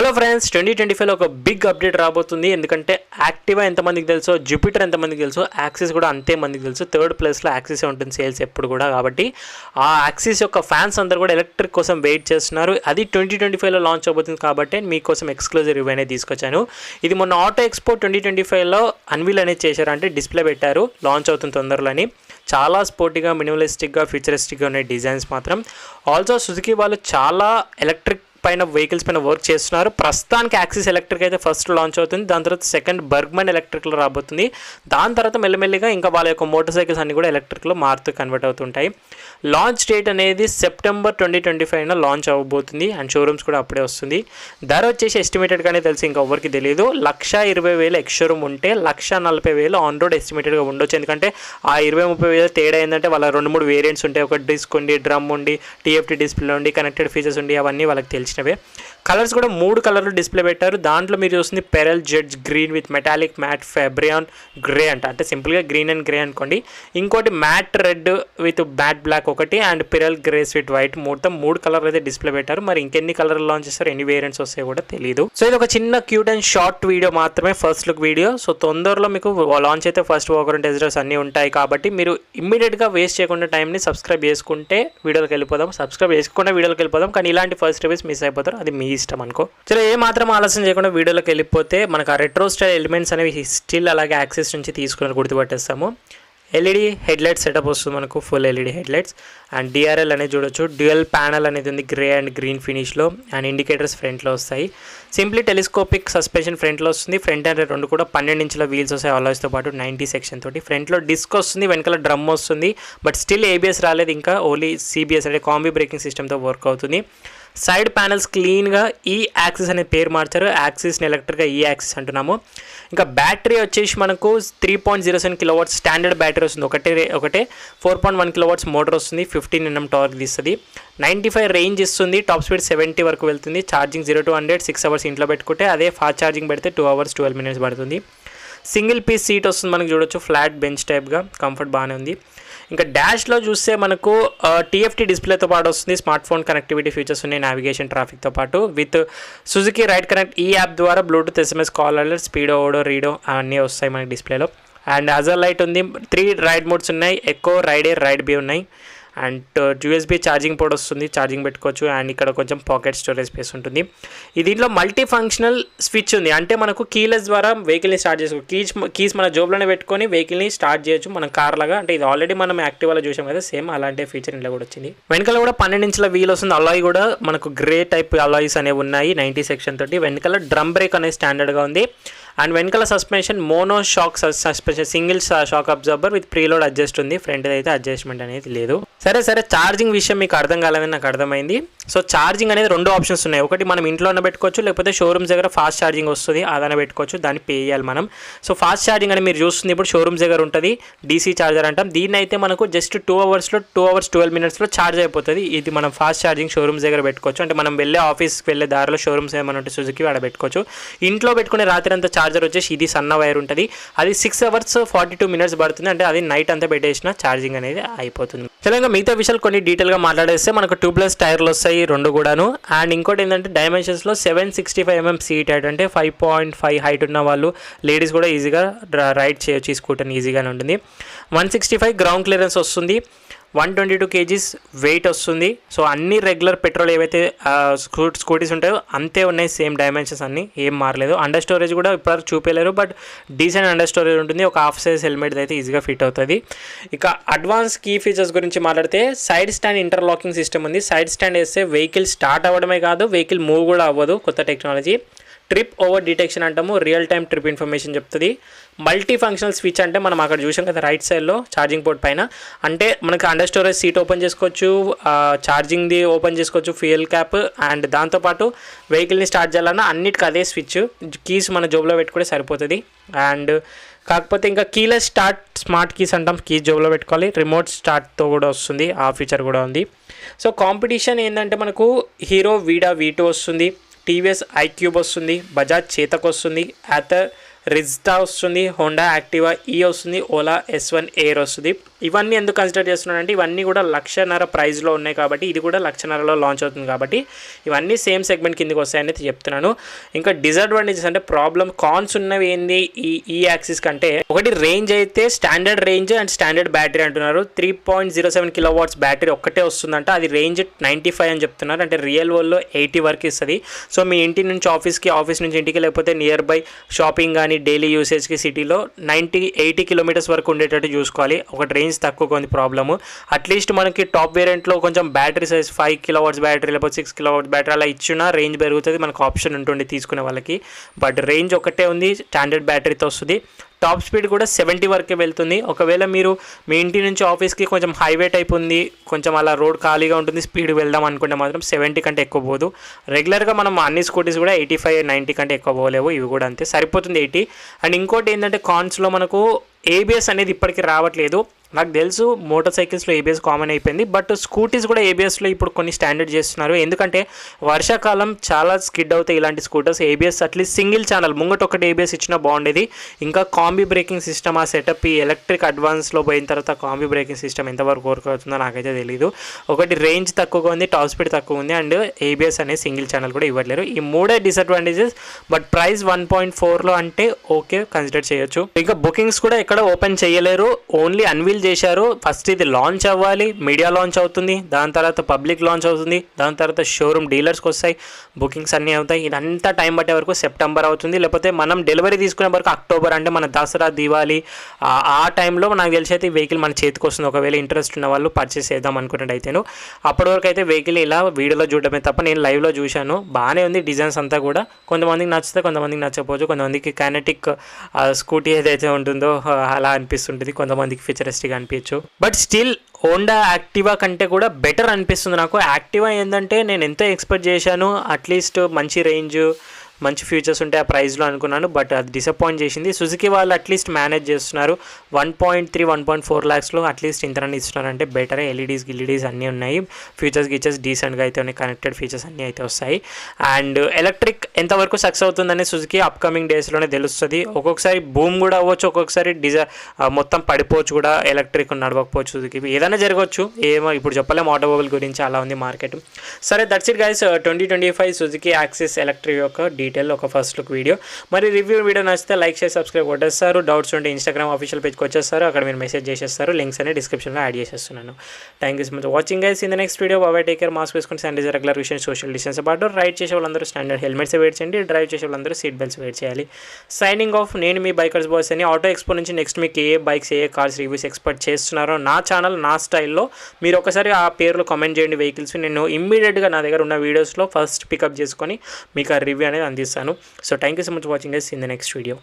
Hello friends, 2025లో ఒక big update రాబోతుంది. ఎందుకంటే యాక్టివా ఎంతమందికి తెలుసో, జూపిటర్ ఎంతమందికి తెలుసో, యాక్సిస్ కూడా అంతే మందికి తెలుసు. థర్డ్ ప్లేస్లో యాక్సిస్ ఉంటుంది సేల్స్ ఎప్పుడు కూడా. కాబట్టి ఆ యాక్సిస్ యొక్క ఫ్యాన్స్ అందరూ కూడా ఎలక్ట్రిక్ కోసం వెయిట్ చేస్తున్నారు. అది 2025లో లాంచ్ అవబోతుంది. కాబట్టి మీకోసం ఎక్స్క్లూజివ్ రివ్యూ అనేది తీసుకొచ్చాను. ఇది మొన్న ఆటో ఎక్స్పో 2025లో అన్వీల్ అనేది చేశారు, అంటే డిస్ప్లే పెట్టారు. లాంచ్ అవుతుంది తొందరలోని. చాలా స్పోర్టీగా, మినిమలిస్టిక్గా, ఫ్యూచరిస్టిక్గా ఉన్నాయి డిజైన్స్ మాత్రం. ఆల్సో సుజుకి వాళ్ళు చాలా ఎలక్ట్రిక్ పైన వెహికల్స్ పైన వర్క్ చేస్తున్నారు. ప్రస్తుతానికి యాక్సిస్ ఎలక్ట్రిక్ అయితే ఫస్ట్ లాంచ్ అవుతుంది. దాని తర్వాత సెకండ్ బర్గ్మన్ ఎలక్ట్రిక్లో రాబోతుంది. దాని తర్వాత మెల్లిమెల్లిగా ఇంకా వాళ్ళ యొక్క మోటార్ సైకిల్స్ అన్ని కూడా ఎలక్ట్రిక్లో మారుతూ కన్వర్ట్ అవుతుంటాయి. లాంచ్ డేట్ అనేది సెప్టెంబర్ 2025 లాంచ్ అవ్వబోతుంది. అండ్ షోరూమ్స్ కూడా అప్పుడే వస్తుంది. ధర వచ్చేసి ఎస్టిమేటెడ్గానే తెలిసి ఇంకా ఎవరికి తెలియదు. 1,20,000 ఎక్స్ షోరూమ్ ఉంటే 1,40,000 ఆన్ రోడ్ ఎస్టిమేటెడ్గా ఉండొచ్చు. ఎందుకంటే ఆ 20-30,000 తేడా ఏంటంటే వాళ్ళ 2-3 వేరియంట్స్ ఉంటాయి. ఒక డిస్క్ ఉండి, డ్రమ్ ఉండి, టీఎఫ్టీ డిస్ప్లే ఉండి, కనెక్టెడ్ ఫీచర్స్ ఉండి, అవన్నీ వాళ్ళకి తెలిసినవే. కలర్స్ కూడా 3 కలర్లు డిస్ప్లే పెట్టారు. దాంట్లో మీరు చూస్తుంది pearl jade green with metallic matte fibroin grey అంటే సింపుల్గా గ్రీన్ అండ్ గ్రే అనుకోండి. ఇంకోటి matte red with matte black ఒకటి, and pearl grace with white. మొత్తం 3 కలర్లు అయితే డిస్ప్లే పెట్టారు. మరి ఇంకెన్ని కలర్లు లాంచ్ చేస్తారు, ఎన్ని వేరియంట్స్ వస్తాయో కూడా తెలియదు. సో ఇది ఒక చిన్న క్యూట్ అండ్ షార్ట్ వీడియో మాత్రమే, ఫస్ట్ లుక్ వీడియో. సో తొందరలో మీకు లాంచ్ అయితే first walker and test drives అన్నీ ఉంటాయి. కాబట్టి మీరు ఇమ్మీడియట్గా వేస్ట్ చేయకుండా టైంని సబ్స్క్రైబ్ చేసుకుంటే వీడియోకి వెళ్ళిపోదాం. సబ్స్క్రైబ్ చేసుకుంటే వీడియోకి వెళ్ళిపోదాం. కానీ ఇలాంటి ఫస్ట్ రివ్యూస్ మిస్ అయిపోతారు, అది మీ ఇష్టం అనుకో. సరే, ఏ మాత్రం ఆలస్యం చేయకుండా వీడియోలోకి వెళ్ళిపోతే మనకు ఆ రెట్రో స్టైల్ ఎలిమెంట్స్ అనేవి స్టిల్ అలాగే యాక్సెస్ నుంచి తీసుకుని గుర్తుపట్టేస్తాము. ఎల్ఈడి హెడ్లైట్ సెటప్ వస్తుంది మనకు, full LED headlights. And DRL అనేది చూడొచ్చు. డ్యూయల్ ప్యానల్ అనేది ఉంది గ్రే అండ్ గ్రీన్ ఫినిష్లో. అండ్ ఇండికేటర్స్ ఫ్రంట్లో వస్తాయి. సింప్లీ టెలిస్కోపిక్ సస్పెన్షన్ ఫ్రంట్లో వస్తుంది. ఫ్రంట్ అండ్ రెండు కూడా 12 ఇంచుల వీల్స్ వస్తాయి అలాయ్స్తో పాటు 90 సెక్షన్ తోటి. ఫ్రంట్లో డిస్క్ వస్తుంది, వెనకాల డ్రమ్ వస్తుంది. బట్ స్టిల్ ఏబిఎస్ రాలేదు ఇంకా, ఓన్లీ సిబిఎస్ అంటే కాంబీ బ్రేకింగ్ సిస్టమ్తో వర్క్ అవుతుంది. సైడ్ ప్యానల్స్ క్లీన్గా ఈ యాక్సిస్ అనే పేరు మార్చారు. యాక్సిస్ని ఎలక్ట్రిక్గా ఈ యాక్సిస్ అంటున్నాము. ఇంకా బ్యాటరీ వచ్చేసి మనకు 3.07 kW స్టాండర్డ్ బ్యాటరీ వస్తుంది. ఒకటే 4.1 kW మోటార్ వస్తుంది. 15 Nm టార్క్ తీస్తుంది. 95 రేంజ్ ఇస్తుంది. టాప్ స్పీడ్ 70 వరకు వెళ్తుంది. ఛార్జింగ్ 0 to 100 6 hours ఇంట్లో పెట్టుకుంటే, అదే ఫాస్ట్ ఛార్జింగ్ పెడితే 2 hours 12 minutes పడుతుంది. సింగిల్ పీస్ సీట్ వస్తుంది మనకు చూడొచ్చు, ఫ్లాట్ బెంచ్ టైప్గా, కంఫర్ట్ బాగానే ఉంది. ఇంకా డాష్లో చూస్తే మనకు టీఎఫ్టీ డిస్ప్లేతో పాటు వస్తుంది. స్మార్ట్ ఫోన్ కనెక్టివిటీ ఫీచర్స్ ఉన్నాయి, నావిగేషన్, ట్రాఫిక్తో పాటు. విత్ సుజుకి రైడ్ కనెక్ట్ ఈ యాప్ ద్వారా Bluetooth, SMS, call alert, speedo, odo, రీడో అన్నీ వస్తాయి మనకి డిస్ప్లేలో. అండ్ అజర్ లైట్ ఉంది. 3 రైడ్ మోడ్స్ ఉన్నాయి, eco, ride A, ride B ఉన్నాయి. అండ్ యూఎస్బీ ఛార్జింగ్ పోర్ట్ వస్తుంది, ఛార్జింగ్ పెట్టుకోవచ్చు. అండ్ ఇక్కడ కొంచెం పాకెట్ స్టోరేజ్ స్పేస్ ఉంటుంది. దీంట్లో మల్టీ ఫంక్షనల్ స్విచ్ ఉంది, అంటే మనకు కీలెస్ ద్వారా వెహికల్ని స్టార్ట్ చేసుకోవచ్చు. కీస్ మన జోబ్లోనే పెట్టుకొని వెహికల్ని స్టార్ట్ చేయొచ్చు, మనం కార్ లాగా. అంటే ఇది ఆల్రెడీ మనం యాక్టివాలో చూసాం కదా, సేమ్ అలాంటి ఫీచర్ ఇంట్లో కూడా వచ్చింది. వెనకాల కూడా 12 ఇంచుల వీల్ వస్తుంది. అలాయ్ కూడా మనకు గ్రే టైప్ అలాయిస్ అనేవి ఉన్నాయి 90 సెక్షన్ తోటి. వెనకాల డ్రమ్ బ్రేక్ అనేది స్టాండర్డ్గా ఉంది. అండ్ వెనకాల suspension mono shock suspension, single shock absorber with preload adjust ఉంది. ఫ్రంట్ అయితే అడ్జస్ట్మెంట్ అనేది లేదు. సరే, ఛార్జింగ్ విషయం మీకు అర్థం కాలేదని నాకు అర్థమైంది. సో ఛార్జింగ్ అనేది 2 ఆప్షన్స్ ఉన్నాయి. ఒకటి మనం ఇంట్లోనే పెట్టుకోవచ్చు, లేకపోతే షోరూమ్స్ దగ్గర ఫాస్ట్ ఛార్జింగ్ వస్తుంది, అదన పెట్టుకోవచ్చు. దాన్ని పే చేయాలి మనం. సో ఫాస్ట్ ఛార్జింగ్ అని మీరు చూస్తుంది ఇప్పుడు షోరూమ్స్ దగ్గర ఉంటుంది, డీసీ ఛార్జర్ అంటాం. దీన్ని అయితే మనకు జస్ట్ 2 hours 12 minutes ఛార్జ్ అయిపోతుంది. ఇది మనం ఫాస్ట్ ఛార్జింగ్ షోరూమ్స్ దగ్గర పెట్టుకోవచ్చు. అంటే మనం వెళ్ళే ఆఫీస్కి వెళ్ళే దారిలో షోరూమ్స్ ఏమైనా ఉంటే సుజుకి ఆడ పెట్టుకోవచ్చు. ఇంట్లో పెట్టుకునే రాత్రి అంతా ఛార్జర్ వచ్చేసి ఇది సన్న వైర్ ఉంటుంది. అది 6 hours 42 minutes పడుతుంది. అంటే అది నైట్ అంతా పెట్టేసిన ఛార్జింగ్ అనేది అయిపోతుంది. తెలంగా మిగతా విషయాలు కొన్ని డీటెయిల్గా మాట్లాడేస్తే మనకు ట్యూబ్లెస్ టైర్లు వస్తాయి 2 కూడాను. అండ్ ఇంకోటి ఏంటంటే డైమెన్షన్స్లో 765 mm సీట్ హైట్, అంటే 5.5 హైట్ ఉన్న వాళ్ళు, లేడీస్ కూడా ఈజీగా రైడ్ చేయొచ్చు ఈ స్కూటర్ని, ఈజీగానే ఉంటుంది. 165 గ్రౌండ్ క్లియరెన్స్ వస్తుంది. 122 kgs వెయిట్ వస్తుంది. సో అన్ని రెగ్యులర్ పెట్రోల్ ఏవైతే స్కూటీస్ ఉంటాయో అంతే ఉన్నాయి, సేమ్ డైమెన్షన్స్ అన్నీ, ఏం మారలేదు. అండర్ స్టోరేజ్ కూడా ఇప్పుడు చూపలేరు, బట్ డీసెంట్ అండర్ స్టోరేజ్ ఉంటుంది. ఒక హాఫ్ సైజ్ హెల్మెట్ అయితే ఈజీగా ఫిట్ అవుతుంది. ఇక అడ్వాన్స్ కీ ఫీచర్స్ గురించి మాట్లాడితే సైడ్ స్టాండ్ ఇంటర్లాకింగ్ సిస్టమ్ ఉంది. సైడ్ స్టాండ్ వేస్తే వెహికల్ స్టార్ట్ అవ్వడమే కాదు, వెహికల్ మూవ్ కూడా అవ్వదు, కొత్త టెక్నాలజీ. ట్రిప్ ఓవర్ డిటెక్షన్ అంటాము, రియల్ టైమ్ ట్రిప్ ఇన్ఫర్మేషన్ చెప్తుంది. మల్టీ ఫంక్షనల్ స్విచ్ అంటే మనం అక్కడ చూసాం కదా రైట్ సైడ్లో ఛార్జింగ్ పోర్ట్ పైన, అంటే మనకి అండర్ స్టోరేజ్ సీట్ ఓపెన్ చేసుకోవచ్చు, ఛార్జింగ్ది ఓపెన్ చేసుకోవచ్చు, ఫ్యూయల్ క్యాప్. అండ్ దాంతోపాటు వెహికల్ని స్టార్ట్ చేయాలన్నా అన్నిటికీ అదే స్విచ్, కీస్ మన జోబులో పెట్టుకుంటే సరిపోతుంది. అండ్ కాకపోతే ఇంకా కీలెస్ స్టార్ట్, స్మార్ట్ కీస్ అంటాం, కీస్ జోబులో పెట్టుకోవాలి. రిమోట్ స్టార్ట్తో కూడా వస్తుంది, ఆ ఫీచర్ కూడా ఉంది. సో కాంపిటీషన్ ఏంటంటే మనకు హీరో వీడా V2 వస్తుంది, టీవీఎస్ ఐక్యూబ్ వస్తుంది, బజాజ్ చేతక్ వస్తుంది, యాథర్ రిజ్టా వస్తుంది, హోండా యాక్టివా ఈ వస్తుంది, ఓలా S1 ఎయిర్ వస్తుంది. ఇవన్నీ ఎందుకు కన్సిడర్ చేస్తున్నానంటే ఇవన్నీ కూడా 1,50,000 ప్రైస్లో ఉన్నాయి కాబట్టి ఇది కూడా 1,50,000లో లాంచ్ అవుతుంది కాబట్టి ఇవన్నీ సేమ్ సెగ్మెంట్ కిందకి వస్తాయని చెప్తున్నాను. ఇంకా డిసడ్వాంటేజెస్ అంటే కాన్స్ ఉన్నవి ఏంది ఈ యాక్సిస్ కంటే, ఒకటి రేంజ్ అయితే standard range and standard battery అంటున్నారు. 3.07 kW బ్యాటరీ ఒక్కటే వస్తుందంట. అది రేంజ్ 95 అని చెప్తున్నారు. అంటే రియల్ వరల్డ్లో 80 వరకు ఇస్తుంది. సో మీ ఇంటి నుంచి ఆఫీస్కి, ఆఫీస్ నుంచి ఇంటికి, లేకపోతే నియర్ బై షాపింగ్ కానీ డైలీ యూసేజ్కి సిటీలో 80 కిలోమీటర్స్ వరకు ఉండేటట్టు చూసుకోవాలి. ఒకటి రేంజ్ తక్కువగా ఉంది ప్రాబ్లము. అట్లీస్ట్ మనకి టాప్ వేరియంట్లో కొంచెం బ్యాటరీ సైజ్ 5 kW బ్యాటరీ లేకపోతే 6 kW బ్యాటరీ అలా ఇచ్చినా రేంజ్ పెరుగుతుంది, మనకు ఆప్షన్ ఉంటుంది తీసుకునే వాళ్ళకి. బట్ రేంజ్ ఒకటే ఉంది, స్టాండర్డ్ బ్యాటరీతో వస్తుంది. టాప్ స్పీడ్ కూడా 70 వరకే వెళ్తుంది. ఒకవేళ మీరు మీ ఇంటి నుంచి ఆఫీస్కి కొంచెం హైవే టైప్ ఉంది, కొంచెం అలా రోడ్ ఖాళీగా ఉంటుంది, స్పీడ్ వెళ్దాం అనుకుంటే మాత్రం 70 కంటే ఎక్కువ పోదు. రెగ్యులర్గా మనం అన్ని స్కూటీస్ కూడా 85-90 కంటే ఎక్కువ పోలేవు. ఇవి కూడా అంతే, సరిపోతుంది 80. అండ్ ఇంకోటి ఏంటంటే కాన్స్లో మనకు ఏబిఎస్ అనేది ఇప్పటికీ రావట్లేదు. నాకు తెలుసు మోటార్ సైకిల్స్లో ఏబిఎస్ కామన్ అయిపోయింది, బట్ స్కూటీస్ కూడా ఏబిఎస్లో ఇప్పుడు కొన్ని స్టాండర్డ్ చేస్తున్నారు. ఎందుకంటే వర్షాకాలం చాలా స్కిడ్ అవుతాయి ఇలాంటి scooters. ABS at least single channel ముంగట ఒకటి ఏబిఎస్ ఇచ్చినా బాగుండేది. ఇంకా కాంబీ బ్రేకింగ్ సిస్టమ్ ఆ సెటప్ ఈ ఎలక్ట్రిక్ అడ్వాన్స్లో పోయిన తర్వాత కాంబీ బ్రేకింగ్ సిస్టమ్ ఎంతవరకు వర్క్ అవుతుందో నాకైతే తెలియదు. ఒకటి రేంజ్ తక్కువగా ఉంది, టాప్ స్పీడ్ తక్కువ ఉంది, అండ్ ఏబిఎస్ అనేది సింగిల్ ఛానల్ కూడా ఇవ్వట్లేరు. ఈ మూడే డిసడ్వాంటేజెస్. బట్ ప్రైస్ 1.4లో అంటే ఓకే, కన్సిడర్ చేయొచ్చు. ఇంకా బుకింగ్స్ కూడా ఎక్కడ ఓపెన్ చేయలేరు, ఓన్లీ అన్వీల్ చేశారు. ఫస్ట్ ఇది లాంచ్ అవ్వాలి, మీడియా లాంచ్ అవుతుంది, దాని తర్వాత పబ్లిక్ లాంచ్ అవుతుంది, దాని తర్వాత షోరూమ్ డీలర్స్కి వస్తాయి, బుకింగ్స్ అన్నీ అవుతాయి. ఇదంతా టైం పట్టే వరకు సెప్టెంబర్ అవుతుంది, లేకపోతే మనం డెలివరీ తీసుకునే వరకు అక్టోబర్. అంటే మన దసరా దివాళీ ఆ టైంలో నాకు తెలిసి అయితే ఈ వెహికల్ మన చేతికి వస్తుంది. ఒకవేళ ఇంట్రెస్ట్ ఉన్న వాళ్ళు పర్చేస్ చేద్దాం అనుకున్నట్టు అయితేను. అప్పటి వరకు అయితే వెహికల్ ఇలా వీడియోలో చూడడమే తప్ప నేను లైవ్లో చూశాను, బాగానే ఉంది డిజైన్స్ అంతా కూడా. కొంతమందికి నచ్చితే, కొంతమందికి నచ్చకపోవచ్చు. కొంతమందికి కైనెటిక్ స్కూటీ ఏదైతే ఉంటుందో అలా అనిపిస్తుంటుంది, కొంతమందికి ఫ్యూచరిస్టిక్ అనిపించచ్చు. బట్ స్టిల్ హోండా యాక్టివా కంటే కూడా బెటర్ అనిపిస్తుంది నాకు. యాక్టివా ఏంటంటే నేను ఎంతో ఎక్స్పెక్ట్ చేశాను, అట్లీస్ట్ మంచి రేంజ్, మంచి ఫీచర్స్ ఉంటాయి ఆ ప్రైస్లో అనుకున్నాను. బట్ అది డిసప్పాయింట్ చేసింది. సుజుకి వాళ్ళు అట్లీస్ట్ మేనేజ్ చేస్తున్నారు. 1.3-1.4 lakhsలో అట్లీస్ట్ ఇంతనని ఇస్తున్నారంటే బెటరే. ఎల్ఈడీస్ అన్నీ ఉన్నాయి, ఫీచర్స్ డీసెంట్గా అయితే ఉన్నాయి, కనెక్టెడ్ ఫీచర్స్ అన్నీ అయితే వస్తాయి. అండ్ ఎలక్ట్రిక్ ఎంతవరకు సక్సెస్ అవుతుందనే సుజుకి అప్కమింగ్ డేస్లోనే తెలుస్తుంది. ఒక్కొక్కసారి బూమ్ కూడా అవ్వచ్చు, ఒక్కొక్కసారి మొత్తం పడిపోవచ్చు కూడా, ఎలక్ట్రిక్ నడవకపోవచ్చు, సుజుకి ఏదైనా జరగవచ్చు, ఏమో ఇప్పుడు చెప్పలేము ఆటోమొబైల్ గురించి, అలా ఉంది మార్కెట్. సరే, that's it guys, 2025 Suzuki axis electric యొక్క డీటెయిల్ ఒక ఫస్ట్ లుక్ వీడియో. మరి రివ్యూ వీడియో నచ్చితే లైక్ చేసి సబ్స్క్రైబ్ కొట్టేస్తారు. డౌట్స్ ఉంటే ఇన్స్టాగ్రామ్ ఆఫీషియల్ పేజ్కి వచ్చేస్తారు, అక్కడ మీరు మెసేజ్ చేసేస్తారు. లింక్స్ అనే డిస్క్రిప్షన్లో యాడ్ చేసేస్తున్నాను. Thank you so much watching guys. In the next video bye, take care, mask వేసుకుని శానిటైజర్, రెగ్యులర్ విషయం, సోషల్ డిస్టెన్స్ పాటు రైడ్ చేసే వాళ్ళందరూ స్టాండర్డ్ హెల్మెట్స్ వేర్ చేయండి, డ్రైవ్ చేసే వాళ్ళందరూ సీట్ బెల్ట్స్ వేర్ చేయాలి. Signing off. నేను మీ బైకర్స్ బాయ్స్ అని. ఆటో ఎక్స్పో నుంచి నెక్స్ట్ మీకు ఏ బైక్స్, ఏ కార్స్ రివ్యూస్ ఎక్స్పెక్ట్ చేస్తున్నారో నా ఛానల్, నా స్టైల్లో మీరు ఒకసారి ఆ పేర్లు కామెంట్ చేయండి వెహికల్స్. నేను ఇమ్మీడియట్గా నా దగ్గర ఉన్న వీడియోస్లో ఫస్ట్ పికప్ చేసుకొని మీకు ఆ రివ్యూ అనేది అందిస్తాను. So thank you so much for watching us in the next video.